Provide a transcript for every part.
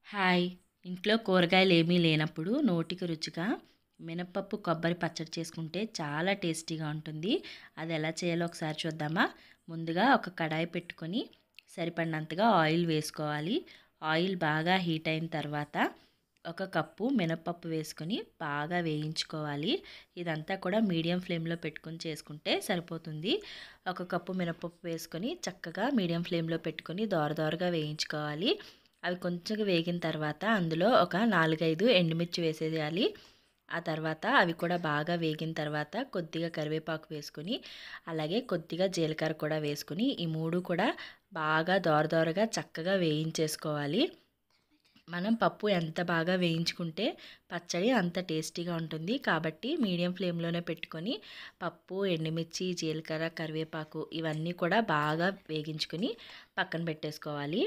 Hi! ఇంట్లో కూరగాయలేమీ లేనప్పుడు నోటికి రుచిగా మినపప్పు, కొబ్బరి పచ్చడి చేసుకుంటే చాలా టేస్టీగా ఉంటుంది. అది ఎలా చేయాలో ఒకసారి చూద్దామా? ముందుగా ఒక కడాయి పెట్టుకొని సరిపడినంతగా ఆయిల్ వేసుకోవాలి. ఆయిల్ బాగా హీట్ అయిన తర్వాత ఒక కప్పు మినపప్పు వేసుకొని బాగా వేయించుకోవాలి. ఇదంతా కూడా మీడియం ఫ్లేమ్‌లో పెట్టుకొని చేసుకుంటే సరిపోతుంది. ఒక కప్పు మినపప్పు వేసుకొని చక్కగా మీడియం ఫ్లేమ్‌లో పెట్టుకొని దోరదోరగా వేయించుకోవాలి. అవి కొంచెం వేగిన తర్వాత అందులో ఒక 4, 5 ఎండుమిర్చి వేసేయాలి. ఆ తర్వాత అవి కూడా బాగా వేగిన తర్వాత కొద్దిగా కరివేపాకు వేసుకొని, అలాగే కొద్దిగా జీలకర్ర కూడా వేసుకొని, ఈ 3 కూడా బాగా దోరదోరగా చక్కగా వేయించేసుకోవాలి. మనం పప్పు ఎంత బాగా వేయించుకుంటే పచ్చడి అంత టేస్టీగా ఉంటుంది. కాబట్టి మీడియం ఫ్లేమ్‌లోనే పెట్టుకొని పప్పు, ఎండుమిర్చి, జీలకర్ర, కరివేపాకు ఇవన్నీ కూడా బాగా వేగించుకొని పక్కన పెట్టేసుకోవాలి.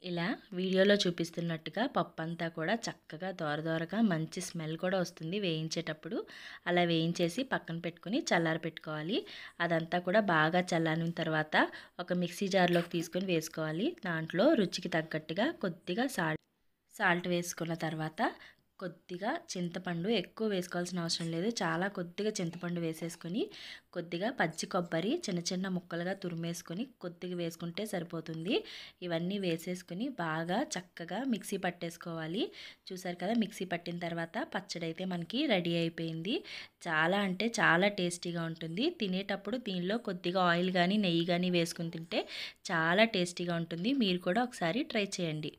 ఇలా వీడియోలో చూపిస్తున్నట్టుగా పప్పంతా కూడా చక్కగా దోరదోరగా మంచి స్మెల్ కూడా వస్తుంది వేయించేటప్పుడు. అలా వేయించేసి పక్కన పెట్టుకొని చల్లారపెట్టుకోవాలి. అదంతా కూడా బాగా చల్లారిన తర్వాత ఒక మిక్సీ జార్‌లోకి తీసుకొని వేసుకోవాలి. దాంట్లో రుచికి తగ్గట్టుగా కొద్దిగా సాల్ట్ వేసుకున్న తర్వాత కొద్దిగా చింతపండు, ఎక్కువ వేసుకోవాల్సిన అవసరం లేదు. చాలా కొద్దిగా చింతపండు వేసేసుకొని కొద్దిగా పచ్చి కొబ్బరి చిన్న చిన్న ముక్కలుగా తురిమేసుకొని కొద్దిగా వేసుకుంటే సరిపోతుంది. ఇవన్నీ వేసేసుకొని బాగా చక్కగా మిక్సీ పట్టేసుకోవాలి. చూసారు కదా, మిక్సీ పట్టిన తర్వాత పచ్చడి అయితే మనకి రెడీ అయిపోయింది. చాలా అంటే చాలా టేస్టీగా ఉంటుంది. తినేటప్పుడు దీనిలో కొద్దిగా ఆయిల్ కానీ నెయ్యి కానీ వేసుకుని తింటే చాలా టేస్టీగా ఉంటుంది. మీరు కూడా ఒకసారి ట్రై చేయండి.